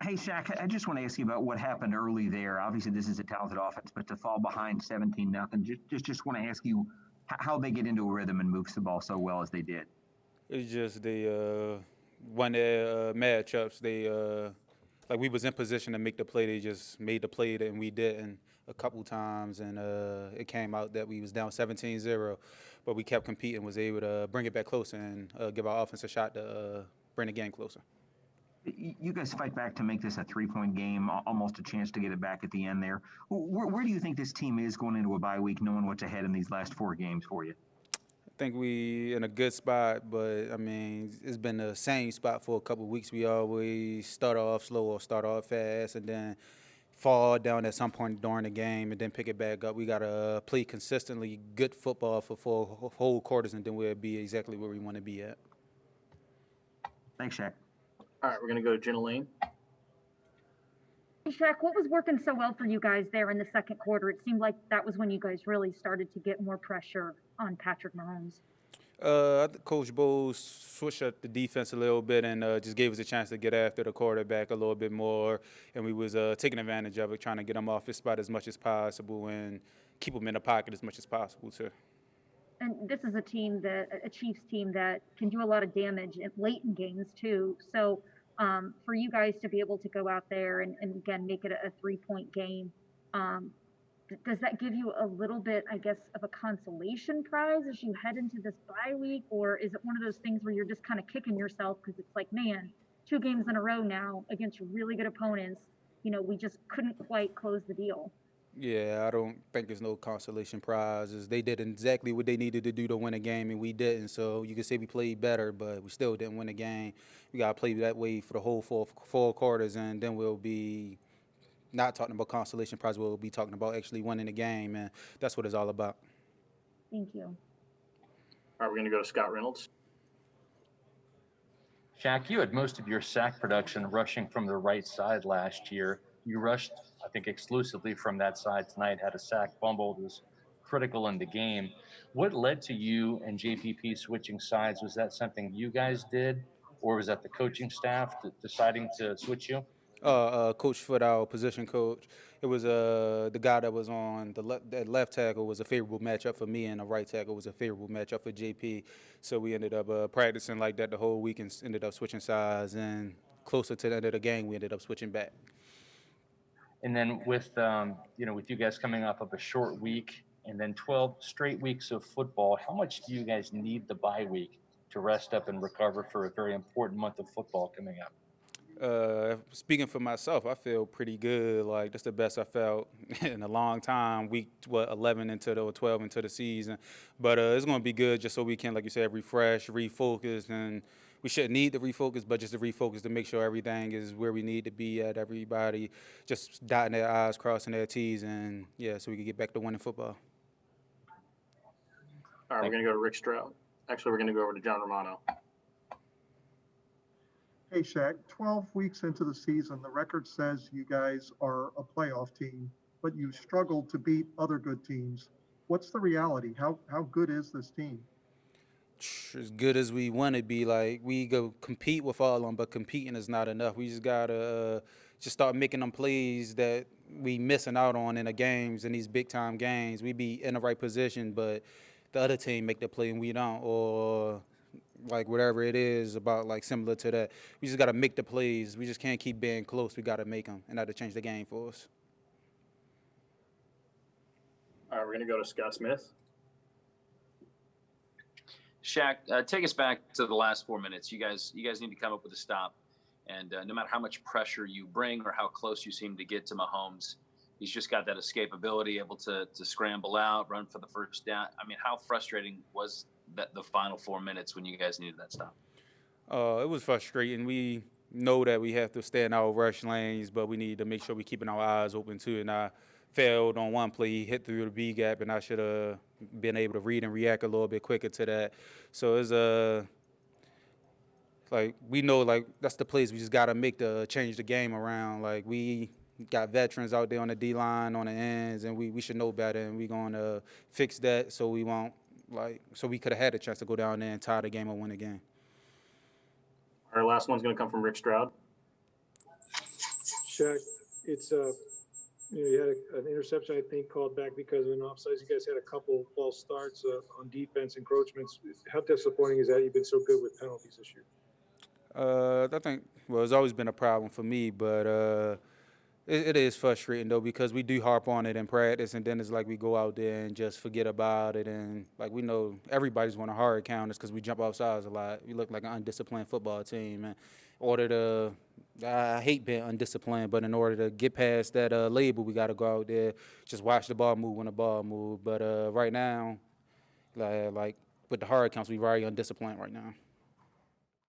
Hey, Shaq, I just want to ask you about what happened early there. Obviously, this is a talented offense, but to fall behind 17 nothing, just want to ask you how they get into a rhythm and moves the ball so well as they did. It's just they won their matchups. They like we was in position to make the play. They just made the play and we didn't a couple times, and it came out that we was down 17-0, but we kept competing, was able to bring it back closer and give our offense a shot to bring the game closer. You guys fight back to make this a 3 point game, almost a chance to get it back at the end there. Where do you think this team is going into a bye week, knowing what's ahead in these last 4 games for you? I think we in a good spot, but I mean it's been the same spot for a couple of weeks. We always start off slow or start off fast, and then fall down at some point during the game, and then pick it back up. We gotta play consistently good football for 4 whole quarters, and then we'll be exactly where we want to be at. Thanks, Shaq. All right, we're going to go to Jenna Lane. Hey, Shaq, what was working so well for you guys there in the second quarter? It seemed like that was when you guys really started to get more pressure on Patrick Mahomes. I think Coach Bowles switched up the defense a little bit and just gave us a chance to get after the quarterback a little bit more, and we was taking advantage of it, trying to get him off his spot as much as possible and keep him in the pocket as much as possible too. And this is a Chiefs team that can do a lot of damage late in games too. So for you guys to be able to go out there and again make it a 3 point game, does that give you a little bit, I guess, of a consolation prize as you head into this bye week, or is it one of those things where you're just kind of kicking yourself because it's like, man, 2 games in a row now against really good opponents, we just couldn't quite close the deal. Yeah, I don't think there's no consolation prizes. They did exactly what they needed to do to win a game, and we didn't. So you can say we played better, but we still didn't win a game. We got to play that way for the whole four quarters, and then we'll be not talking about consolation prize. We'll be talking about actually winning the game, and that's what it's all about. Thank you. All right, we're going to go to Scott Reynolds. Shaq, you had most of your sack production rushing from the right side last year. You rushed, I think, exclusively from that side tonight, had a sack, fumbled, was critical in the game. What led to you and JPP switching sides? Was that something you guys did, or was that the coaching staff deciding to switch you? Coach Foot, our position coach. It was the guy that was on that left tackle was a favorable matchup for me, and the right tackle was a favorable matchup for JP. So we ended up practicing like that the whole week and ended up switching sides. And closer to the end of the game, we ended up switching back. And then with with you guys coming off of a short week and then 12 straight weeks of football, how much do you guys need the bye week to rest up and recover for a very important month of football coming up? Speaking for myself, I feel pretty good. Like that's the best I felt in a long time. Week 11 into the or 12 into the season, but it's gonna be good just so we can, like you said, refresh, refocus, and we shouldn't need to refocus, but just to refocus to make sure everything is where we need to be at. Everybody just dotting their I's, crossing their T's, and yeah, so we can get back to winning football. All right, we're going to go to Rick Stroud. Actually, we're going to go over to John Romano. Hey, Shaq, 12 weeks into the season, the record says you guys are a playoff team, but you struggled to beat other good teams. What's the reality? How good is this team? As good as we want to be. Like we go compete with all of them, but competing is not enough. We just gotta just start making them plays that we missing out on in the games, in these big time games. We be in the right position, but the other team make the play and we don't, or like whatever it is about, like similar to that. We just gotta make the plays. We just can't keep being close. We gotta make them, and that'll change the game for us. All right, we're going to go to Scott Smith. Shaq, take us back to the last 4 minutes. You guys need to come up with a stop. And no matter how much pressure you bring or how close you seem to get to Mahomes, he's just got that escapability, able to scramble out, run for the first down. I mean, how frustrating was that the final 4 minutes when you guys needed that stop? It was frustrating. We know that we have to stay in our rush lanes, but we need to make sure we're keeping our eyes open too. And I failed on one play, he hit through the B gap, and I should have been able to read and react a little bit quicker to that. So it's like we know like that's the plays we just gotta make to change the game around. Like we got veterans out there on the D line, on the ends, and we should know better, and we're gonna fix that so we won't so we could have had a chance to go down there and tie the game or win the game. Our last one's going to come from Rick Stroud. Shaq, it's you had an interception, I think, called back because of an offsides. You guys had a couple false starts on defense, encroachments. How disappointing is that? You've been so good with penalties this year. I think, well, it's always been a problem for me, but it is frustrating, though, because we do harp on it in practice, and then it's like we go out there and just forget about it. And, like, we know everybody's want to hard count us because we jump off sides a lot. We look like an undisciplined football team. And in order to I hate being undisciplined, but in order to get past that label, we got to go out there, just watch the ball move when the ball move. But right now, like with the hard counts, we're very undisciplined right now.